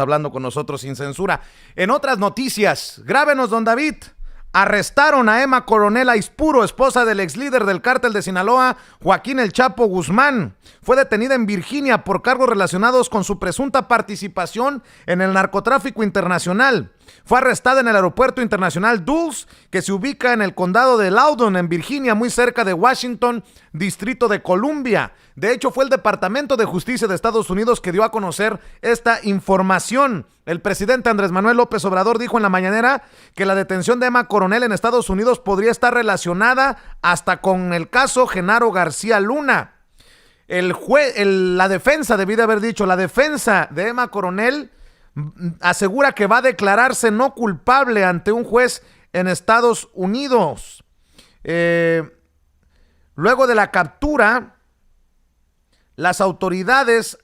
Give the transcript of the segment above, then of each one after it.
hablando con nosotros sin censura. En otras noticias, grábenos, don David. Arrestaron a Emma Coronel Aispuro, esposa del ex líder del cártel de Sinaloa, Joaquín El Chapo Guzmán. Fue detenida en Virginia por cargos relacionados con su presunta participación en el narcotráfico internacional. Fue arrestada en el aeropuerto internacional Dulles, que se ubica en el condado de Loudoun, en Virginia, muy cerca de Washington, Distrito de Columbia. De hecho, fue el Departamento de Justicia de Estados Unidos que dio a conocer esta información. El presidente Andrés Manuel López Obrador dijo en la mañanera que la detención de Emma Coronel en Estados Unidos podría estar relacionada hasta con el caso Genaro García Luna. La defensa de Emma Coronel asegura que va a declararse no culpable ante un juez en Estados Unidos. Luego de la captura, las autoridades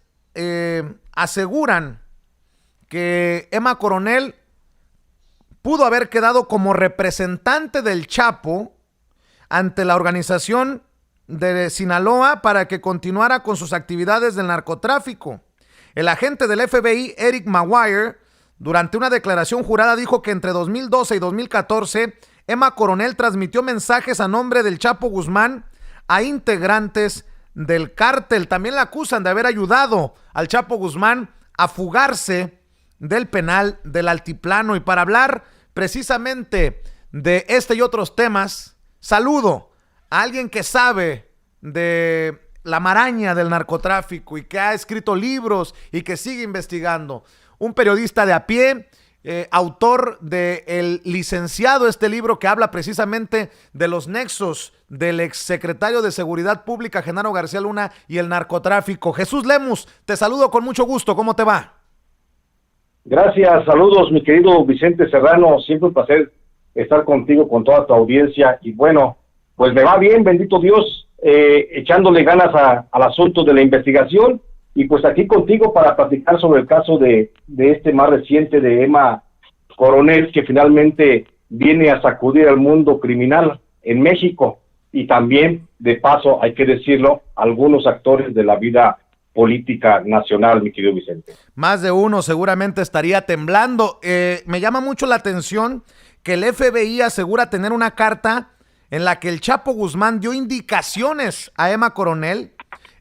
aseguran que Emma Coronel pudo haber quedado como representante del Chapo ante la organización de Sinaloa para que continuara con sus actividades del narcotráfico. El agente del FBI, Eric Maguire, durante una declaración jurada dijo que entre 2012 y 2014, Emma Coronel transmitió mensajes a nombre del Chapo Guzmán a integrantes del cártel. También la acusan de haber ayudado al Chapo Guzmán a fugarse del penal del Altiplano. Y para hablar precisamente de este y otros temas, saludo a alguien que sabe de la maraña del narcotráfico y que ha escrito libros y que sigue investigando. Un periodista de a pie, autor de El Licenciado, este libro que habla precisamente de los nexos del exsecretario de Seguridad Pública, Genaro García Luna, y el narcotráfico. Jesús Lemus, te saludo con mucho gusto. ¿Cómo te va? Gracias, saludos, mi querido Vicente Serrano. Siempre un placer estar contigo, con toda tu audiencia. Y bueno, pues me va bien, bendito Dios, echándole ganas al asunto de la investigación, y pues aquí contigo para platicar sobre el caso de este más reciente de Emma Coronel, que finalmente viene a sacudir al mundo criminal en México, y también, de paso, hay que decirlo, algunos actores de la vida política nacional, mi querido Vicente. Más de uno seguramente estaría temblando. Me llama mucho la atención que el FBI asegura tener una carta en la que el Chapo Guzmán dio indicaciones a Emma Coronel,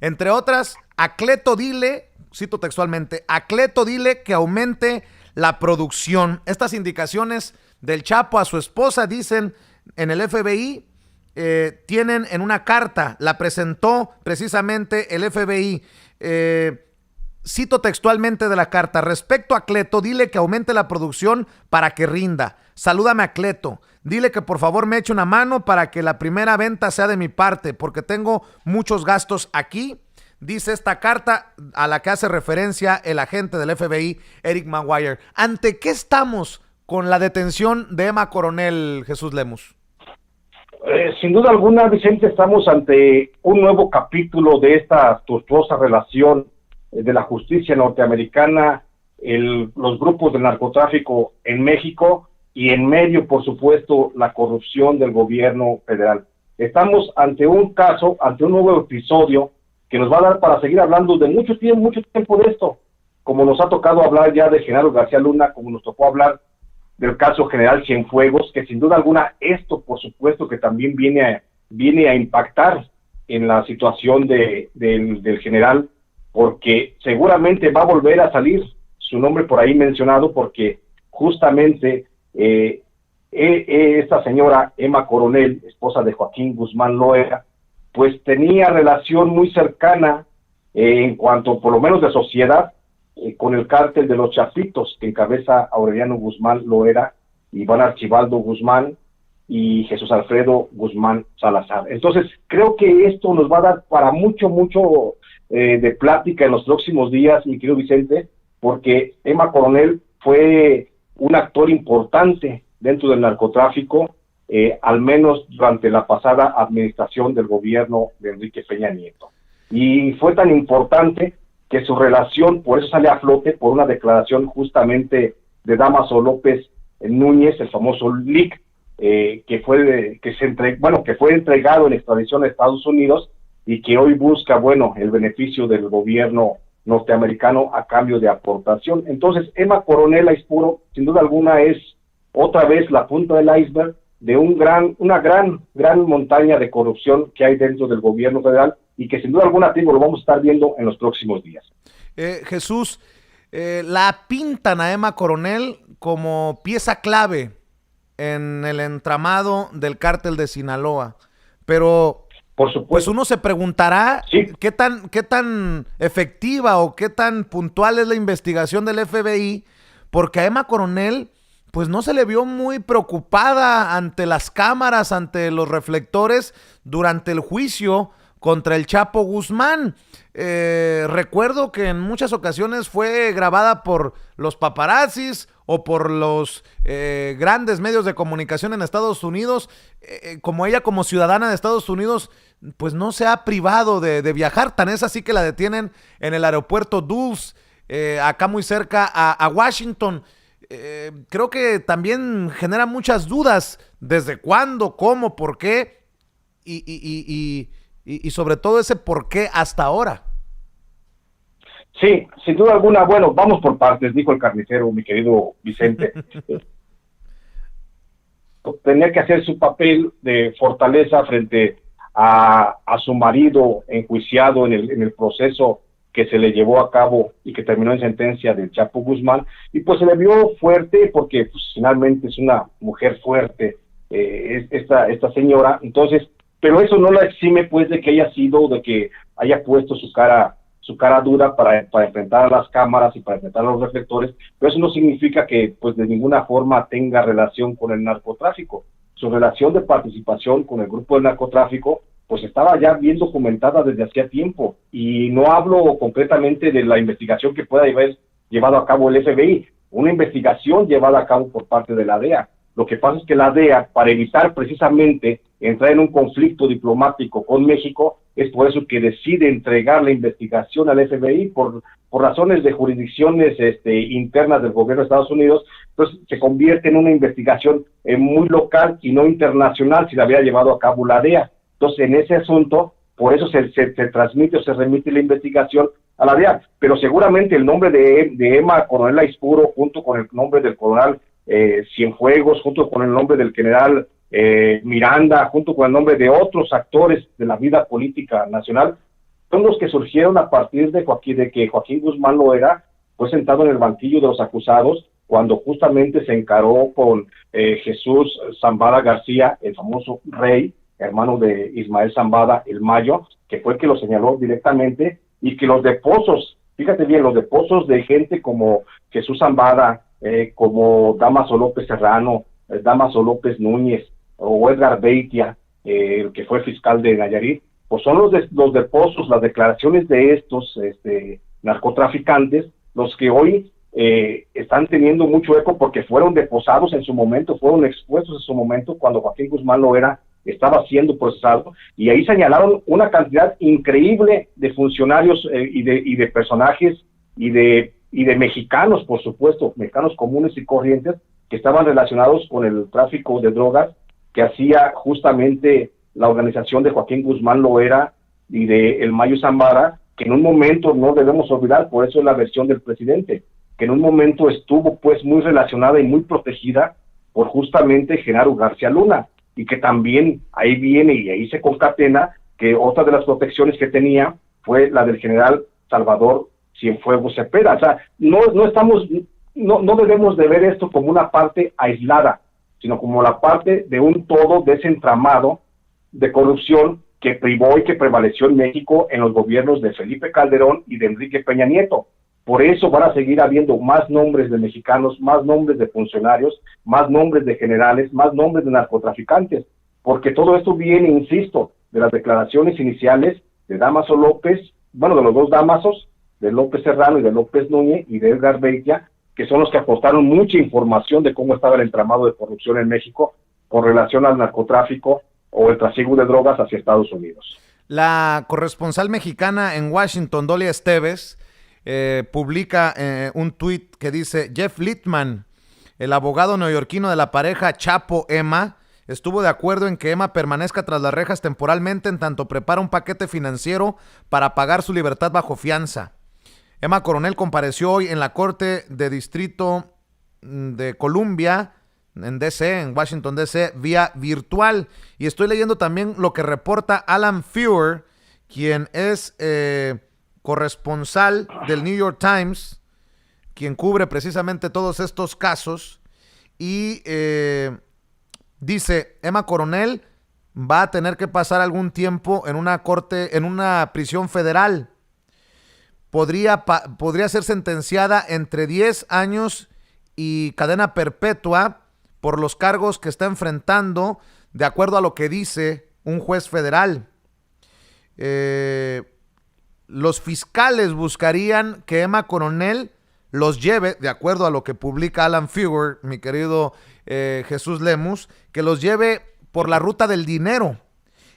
entre otras, a Cleto dile, cito textualmente, a Cleto dile que aumente la producción. Estas indicaciones del Chapo a su esposa, dicen en el FBI, tienen en una carta, la presentó precisamente el FBI. Cito textualmente de la carta: respecto a Cleto, dile que aumente la producción para que rinda. Salúdame a Cleto. Dile que por favor me eche una mano para que la primera venta sea de mi parte, porque tengo muchos gastos aquí. Dice esta carta a la que hace referencia el agente del FBI, Eric Maguire. ¿Ante qué estamos con la detención de Emma Coronel, Jesús Lemus? Sin duda alguna, Vicente, estamos ante un nuevo capítulo de esta tortuosa relación de la justicia norteamericana, los grupos de narcotráfico en México, y en medio, por supuesto, la corrupción del gobierno federal. Estamos ante un caso, ante un nuevo episodio que nos va a dar para seguir hablando de mucho tiempo de esto, como nos ha tocado hablar ya de Genaro García Luna, como nos tocó hablar del caso General Cienfuegos, que sin duda alguna esto, por supuesto, que también viene a impactar en la situación del general, porque seguramente va a volver a salir su nombre por ahí mencionado, porque justamente esta señora Emma Coronel, esposa de Joaquín Guzmán Loera, pues tenía relación muy cercana en cuanto, por lo menos de sociedad, con el cártel de los Chapitos, que encabeza Aureliano Guzmán Loera, Iván Archibaldo Guzmán y Jesús Alfredo Guzmán Salazar. Entonces, creo que esto nos va a dar para mucho de plática en los próximos días, mi querido Vicente, porque Emma Coronel fue un actor importante dentro del narcotráfico, al menos durante la pasada administración del gobierno de Enrique Peña Nieto. Y fue tan importante que su relación, por eso sale a flote, por una declaración justamente de Dámaso López Núñez, el famoso LIC, que fue entregado en extradición a Estados Unidos, y que hoy busca, el beneficio del gobierno norteamericano a cambio de aportación. Entonces, Emma Coronel Aispuro, sin duda alguna, es otra vez la punta del iceberg de una gran montaña de corrupción que hay dentro del gobierno federal y que sin duda alguna, Tigo, lo vamos a estar viendo en los próximos días. Jesús, la pintan a Emma Coronel como pieza clave en el entramado del cártel de Sinaloa, pero por supuesto, pues uno se preguntará sí, qué tan efectiva o qué tan puntual es la investigación del FBI, porque a Emma Coronel pues no se le vio muy preocupada ante las cámaras, ante los reflectores durante el juicio contra el Chapo Guzmán. Recuerdo que en muchas ocasiones fue grabada por los paparazzis o por los grandes medios de comunicación en Estados Unidos. Como ella, como ciudadana de Estados Unidos, pues no se ha privado de viajar. Tan es así que la detienen en el aeropuerto Dulles, acá muy cerca a Washington. Creo que también genera muchas dudas. ¿Desde cuándo? ¿Cómo? ¿Por qué? Y sobre todo ese por qué hasta ahora. Sí, sin duda alguna. Bueno, vamos por partes, dijo el carnicero, mi querido Vicente. Tenía que hacer su papel de fortaleza frente a su marido enjuiciado en el proceso que se le llevó a cabo y que terminó en sentencia del Chapo Guzmán, y pues se le vio fuerte porque pues, finalmente es una mujer fuerte, esta señora. Entonces, pero eso no la exime pues de que que haya puesto su cara dura para enfrentar a las cámaras y para enfrentar a los reflectores, pero eso no significa que pues de ninguna forma tenga relación con el narcotráfico. Su relación de participación con el grupo del narcotráfico pues estaba ya bien documentada desde hacía tiempo, y no hablo concretamente de la investigación que pueda haber llevado a cabo el FBI, una investigación llevada a cabo por parte de la DEA. Lo que pasa es que la DEA, para evitar precisamente entrar en un conflicto diplomático con México, es por eso que decide entregar la investigación al FBI por razones de jurisdicciones internas del gobierno de Estados Unidos. Entonces se convierte en una investigación muy local y no internacional si la había llevado a cabo la DEA. Entonces, en ese asunto, por eso se transmite o se remite la investigación a la DEA. Pero seguramente el nombre de Emma Coronel Aispuro, junto con el nombre del coronel Cienfuegos, junto con el nombre del general Miranda, junto con el nombre de otros actores de la vida política nacional, son los que surgieron a partir de que Joaquín Guzmán Loera fue sentado en el banquillo de los acusados cuando justamente se encaró con Jesús Zambada García, el famoso rey, hermano de Ismael Zambada, el Mayo, que fue el que lo señaló directamente, y que los deposos, fíjate bien, los deposos de gente como Jesús Zambada, como Damaso López Serrano, Damaso López Núñez, o Edgar Beitia, el que fue fiscal de Nayarit, pues son los deposos, las declaraciones de estos narcotraficantes, los que hoy están teniendo mucho eco porque fueron deposados en su momento, fueron expuestos en su momento cuando Joaquín Guzmán Loera estaba siendo procesado, y ahí señalaron una cantidad increíble de funcionarios y de personajes y de mexicanos, por supuesto, mexicanos comunes y corrientes que estaban relacionados con el tráfico de drogas que hacía justamente la organización de Joaquín Guzmán Loera y de el Mayo Zambada, que en un momento no debemos olvidar, por eso es la versión del presidente, que en un momento estuvo pues muy relacionada y muy protegida por justamente Genaro García Luna, y que también ahí viene y ahí se concatena que otra de las protecciones que tenía fue la del general Salvador Cienfuegos Cepeda. O sea, no debemos de ver esto como una parte aislada, sino como la parte de un todo de ese entramado de corrupción que privó y que prevaleció en México en los gobiernos de Felipe Calderón y de Enrique Peña Nieto. Por eso van a seguir habiendo más nombres de mexicanos, más nombres de funcionarios, más nombres de generales, más nombres de narcotraficantes, porque todo esto viene, insisto, de las declaraciones iniciales de Damaso López, bueno, de los dos Damasos, de López Serrano y de López Núñez y de Edgar Beitia, que son los que aportaron mucha información de cómo estaba el entramado de corrupción en México con relación al narcotráfico o el trasiego de drogas hacia Estados Unidos. La corresponsal mexicana en Washington, Dolia Esteves, publica un tuit que dice: Jeff Littman, el abogado neoyorquino de la pareja Chapo-Emma, estuvo de acuerdo en que Emma permanezca tras las rejas temporalmente en tanto prepara un paquete financiero para pagar su libertad bajo fianza. Emma Coronel compareció hoy en la Corte de Distrito de Columbia, en DC, en Washington DC, vía virtual. Y estoy leyendo también lo que reporta Alan Feuer, quien es corresponsal del New York Times, quien cubre precisamente todos estos casos. Y dice, Emma Coronel va a tener que pasar algún tiempo en una corte, en una prisión federal. Podría ser sentenciada entre 10 años y cadena perpetua por los cargos que está enfrentando, de acuerdo a lo que dice un juez federal. Los fiscales buscarían que Emma Coronel los lleve, de acuerdo a lo que publica Alan Feuer, mi querido Jesús Lemus, que los lleve por la ruta del dinero.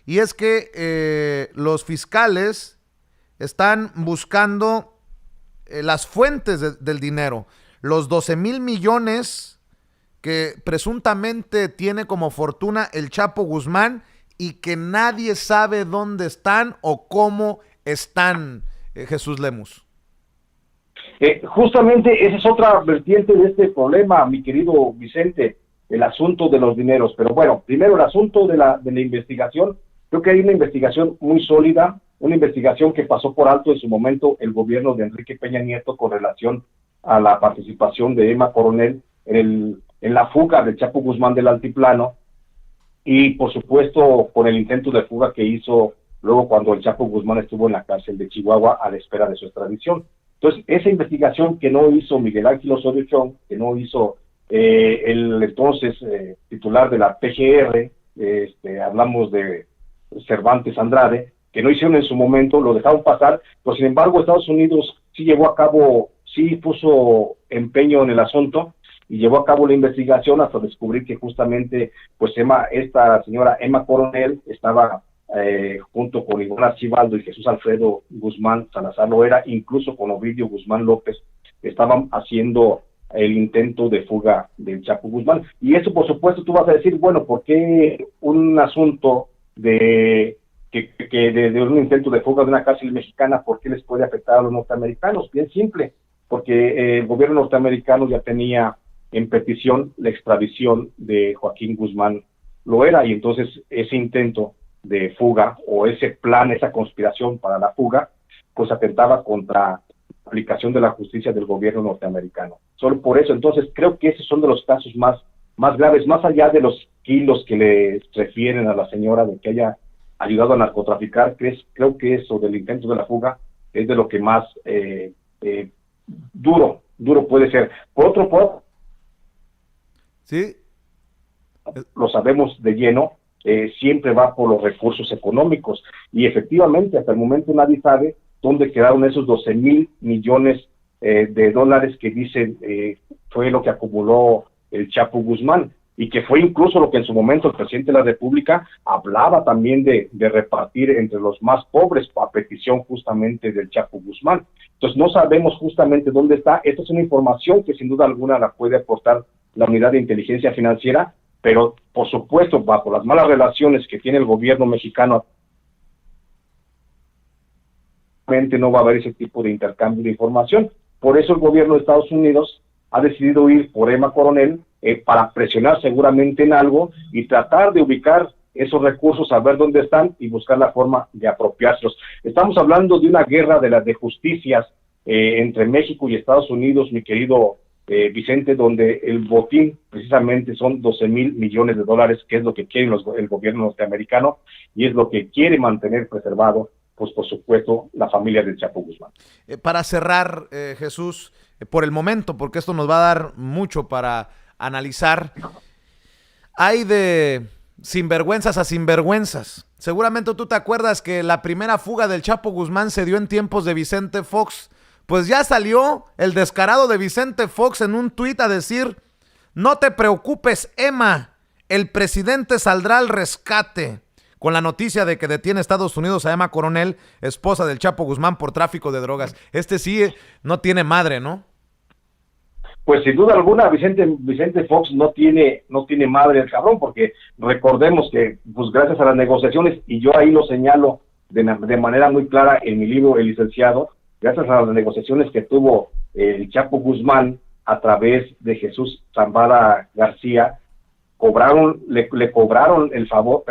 Y es que los fiscales están buscando las fuentes del dinero. Los 12 mil millones que presuntamente tiene como fortuna el Chapo Guzmán y que nadie sabe dónde están o cómo están, Jesús Lemus. Justamente esa es otra vertiente de este problema, mi querido Vicente, el asunto de los dineros. Pero bueno, primero el asunto de la investigación. Creo que hay una investigación muy sólida, una investigación que pasó por alto en su momento el gobierno de Enrique Peña Nieto con relación a la participación de Emma Coronel en la fuga del Chapo Guzmán del Altiplano, y por supuesto con el intento de fuga que hizo luego cuando el Chapo Guzmán estuvo en la cárcel de Chihuahua a la espera de su extradición. Entonces, esa investigación que no hizo Miguel Ángel Osorio Chong, que no hizo el entonces titular de la PGR, hablamos de Cervantes Andrade, que no hicieron en su momento, lo dejaron pasar, pero sin embargo Estados Unidos sí llevó a cabo, sí puso empeño en el asunto y llevó a cabo la investigación hasta descubrir que justamente pues esta señora Emma Coronel estaba junto con Ivonne Archibaldo y Jesús Alfredo Guzmán Salazar Loera, incluso con Ovidio Guzmán López, estaban haciendo el intento de fuga del Chapo Guzmán. Y eso, por supuesto, tú vas a decir, bueno, ¿por qué un asunto de un intento de fuga de una cárcel mexicana, por qué les puede afectar a los norteamericanos? Bien simple, porque el gobierno norteamericano ya tenía en petición la extradición de Joaquín Guzmán Loera, y entonces ese intento de fuga o ese plan, esa conspiración para la fuga, pues atentaba contra la aplicación de la justicia del gobierno norteamericano. Solo por eso, entonces, creo que esos son de los casos más graves, más allá de los kilos que le refieren a la señora de que haya ayudado a narcotraficar. Creo que eso del intento de la fuga es de lo que más duro puede ser. Por otro lado, sí, lo sabemos de lleno, siempre va por los recursos económicos, y efectivamente hasta el momento nadie sabe dónde quedaron esos 12 mil millones de dólares que dicen fue lo que acumuló el Chapo Guzmán, y que fue incluso lo que en su momento el presidente de la República hablaba también de repartir entre los más pobres a petición justamente del Chapo Guzmán. Entonces no sabemos justamente dónde está. Esta es una información que sin duda alguna la puede aportar la Unidad de Inteligencia Financiera, pero por supuesto bajo las malas relaciones que tiene el gobierno mexicano no va a haber ese tipo de intercambio de información. Por eso el gobierno de Estados Unidos ha decidido ir por Emma Coronel para presionar seguramente en algo y tratar de ubicar esos recursos, saber dónde están y buscar la forma de apropiárselos. Estamos hablando de una guerra de justicias entre México y Estados Unidos, mi querido Vicente, donde el botín precisamente son 12 mil millones de dólares, que es lo que quiere el gobierno norteamericano y es lo que quiere mantener preservado, pues por supuesto, la familia del Chapo Guzmán. Para cerrar, Jesús, por el momento, porque esto nos va a dar mucho para analizar, hay de sinvergüenzas a sinvergüenzas. Seguramente tú te acuerdas que la primera fuga del Chapo Guzmán se dio en tiempos de Vicente Fox. Pues ya salió el descarado de Vicente Fox en un tuit a decir: no te preocupes, Emma, el presidente saldrá al rescate, con la noticia de que detiene Estados Unidos a Emma Coronel, esposa del Chapo Guzmán, por tráfico de drogas. Sí no tiene madre, ¿no? Pues sin duda alguna Vicente Fox no tiene madre el cabrón, porque recordemos que pues gracias a las negociaciones, y yo ahí lo señalo de manera muy clara en mi libro El Licenciado, gracias a las negociaciones que tuvo el Chapo Guzmán a través de Jesús Zambada García, le pagaron el favor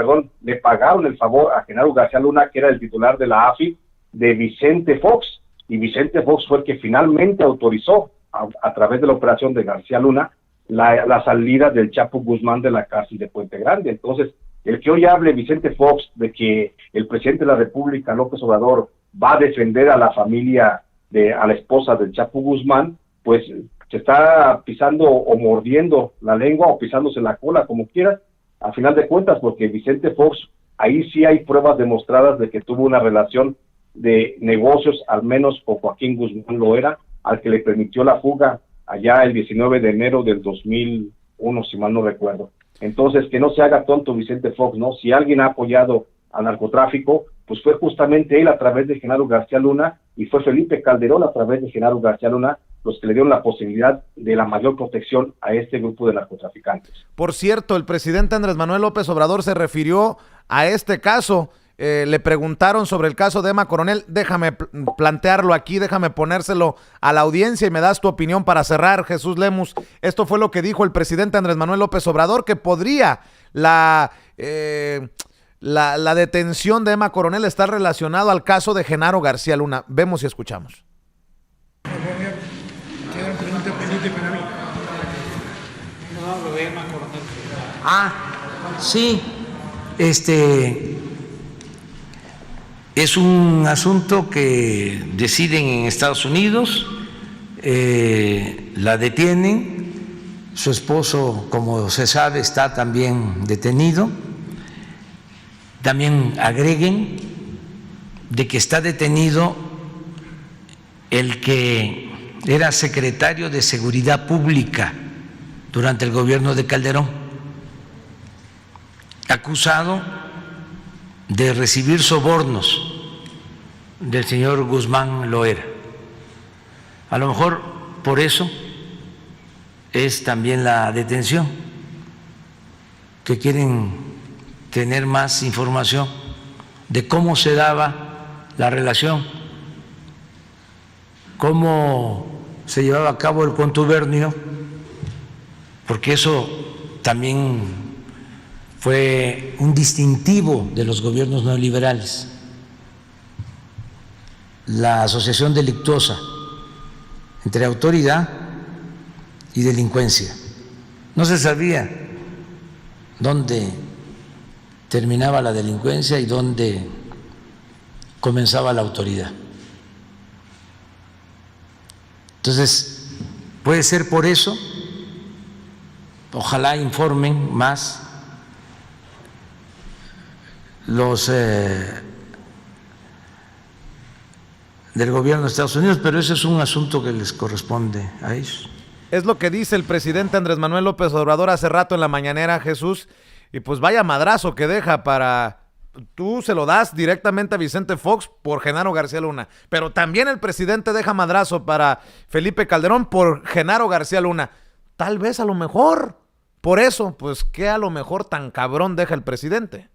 a Genaro García Luna, que era el titular de la AFI, de Vicente Fox, y Vicente Fox fue el que finalmente autorizó a través de la operación de García Luna la salida del Chapo Guzmán de la cárcel de Puente Grande. Entonces, el que hoy hable Vicente Fox de que el presidente de la República, López Obrador, va a defender a la familia, a la esposa del Chapo Guzmán, pues se está pisando o mordiendo la lengua o pisándose la cola, como quieras, a final de cuentas, porque Vicente Fox, ahí sí hay pruebas demostradas de que tuvo una relación de negocios, al menos con Joaquín Guzmán Loera, al que le permitió la fuga allá el 19 de enero del 2001, si mal no recuerdo. Entonces, que no se haga tonto Vicente Fox, ¿no? Si alguien ha apoyado al narcotráfico, pues fue justamente él a través de Genaro García Luna, y fue Felipe Calderón a través de Genaro García Luna los que le dieron la posibilidad de la mayor protección a este grupo de narcotraficantes. Por cierto, el presidente Andrés Manuel López Obrador se refirió a este caso. Le preguntaron sobre el caso de Emma Coronel. Déjame plantearlo aquí, déjame ponérselo a la audiencia y me das tu opinión para cerrar, Jesús Lemus. Esto fue lo que dijo el presidente Andrés Manuel López Obrador, que podría la detención de Emma Coronel estar relacionado al caso de Genaro García Luna. Vemos y escuchamos. Queda una pregunta pendiente para mí. No, lo de Emma Coronel. Sí, es un asunto que deciden en Estados Unidos, la detienen, su esposo, como se sabe, está también detenido. También agreguen de que está detenido el que era secretario de Seguridad Pública durante el gobierno de Calderón, acusado de recibir sobornos del señor Guzmán Loera. A lo mejor por eso es también la detención, que quieren tener más información de cómo se daba la relación, cómo se llevaba a cabo el contubernio, porque eso también fue un distintivo de los gobiernos neoliberales, la asociación delictuosa entre autoridad y delincuencia. No se sabía dónde terminaba la delincuencia y dónde comenzaba la autoridad. Entonces, puede ser por eso, ojalá informen más los del gobierno de Estados Unidos, pero ese es un asunto que les corresponde a ellos. Es lo que dice el presidente Andrés Manuel López Obrador hace rato en la mañanera, Jesús, y pues vaya madrazo que deja para... Tú se lo das directamente a Vicente Fox por Genaro García Luna, pero también el presidente deja madrazo para Felipe Calderón por Genaro García Luna. Tal vez a lo mejor, por eso, pues ¿qué a lo mejor tan cabrón deja el presidente?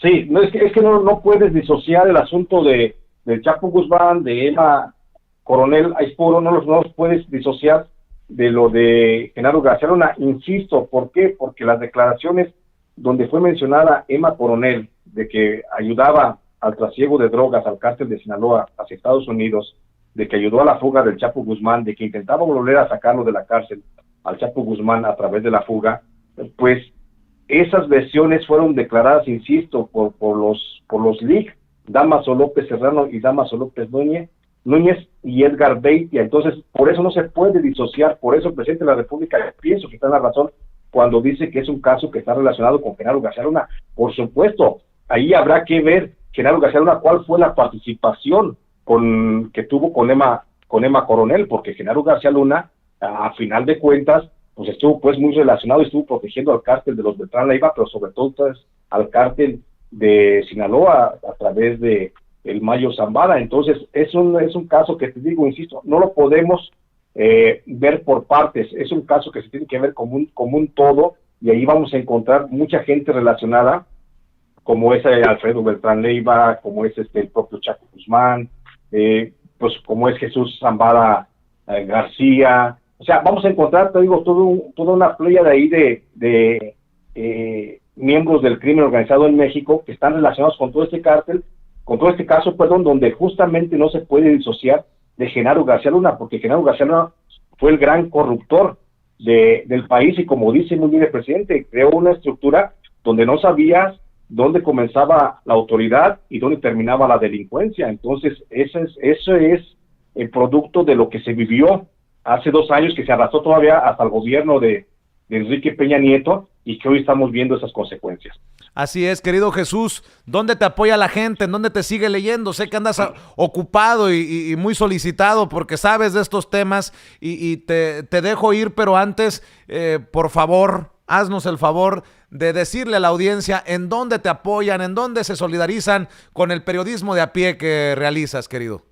Sí, no, es que no puedes disociar el asunto del Chapo Guzmán, de Emma Coronel Aispuro, no los puedes disociar de lo de Genaro García Luna. Insisto, ¿por qué? Porque las declaraciones donde fue mencionada Emma Coronel, de que ayudaba al trasiego de drogas al cártel de Sinaloa hacia Estados Unidos, de que ayudó a la fuga del Chapo Guzmán, de que intentaba volver a sacarlo de la cárcel al Chapo Guzmán a través de la fuga, pues esas versiones fueron declaradas, insisto, por los LIC, Dámaso López Serrano y Dámaso López Núñez y Edgar Beitia. Entonces, por eso no se puede disociar, por eso el presidente de la República, pienso que está en la razón cuando dice que es un caso que está relacionado con Genaro García Luna. Por supuesto, ahí habrá que ver, Genaro García Luna, cuál fue la participación que tuvo con Emma Coronel, porque Genaro García Luna, a final de cuentas, pues estuvo pues muy relacionado, estuvo protegiendo al cártel de los Beltrán Leiva, pero sobre todo pues, al cártel de Sinaloa a través de el Mayo Zambada. Entonces es un caso que, te digo, insisto, no lo podemos ver por partes, es un caso que se tiene que ver como un todo, y ahí vamos a encontrar mucha gente relacionada, como es Alfredo Beltrán Leiva, como es el propio Chapo Guzmán, pues como es Jesús Zambada García. O sea, vamos a encontrar, te digo, toda una playa de ahí de miembros del crimen organizado en México que están relacionados con todo este cártel, con todo este caso, perdón, donde justamente no se puede disociar de Genaro García Luna, porque Genaro García Luna fue el gran corruptor del país y, como dice muy bien el presidente, creó una estructura donde no sabías dónde comenzaba la autoridad y dónde terminaba la delincuencia. Entonces, eso es el producto de lo que se vivió hace 2 años, que se arrastró todavía hasta el gobierno de Enrique Peña Nieto, y que hoy estamos viendo esas consecuencias. Así es, querido Jesús. ¿Dónde te apoya la gente? ¿En dónde te sigue leyendo? Sé que andas ocupado y muy solicitado porque sabes de estos temas y te dejo ir, pero antes, por favor, haznos el favor de decirle a la audiencia en dónde te apoyan, en dónde se solidarizan con el periodismo de a pie que realizas, querido.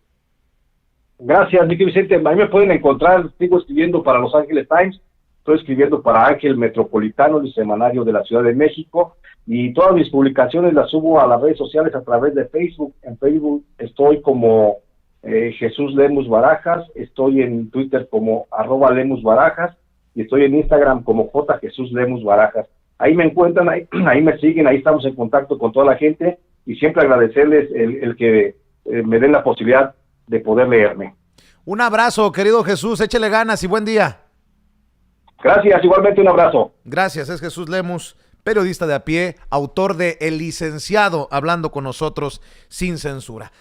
Gracias, Miguel Vicente. A mí me pueden encontrar, sigo escribiendo para Los Ángeles Times, estoy escribiendo para Ángel Metropolitano, el semanario de la Ciudad de México, y todas mis publicaciones las subo a las redes sociales a través de Facebook. En Facebook estoy como Jesús Lemus Barajas, estoy en Twitter como @Lemus Barajas, y estoy en Instagram como J. Jesús Lemus Barajas. Ahí me encuentran, ahí me siguen, ahí estamos en contacto con toda la gente, y siempre agradecerles el que me den la posibilidad de poder leerme. Un abrazo, querido Jesús, échele ganas y buen día. Gracias, igualmente un abrazo. Gracias, es Jesús Lemus, periodista de a pie, autor de El Licenciado, hablando con nosotros sin censura.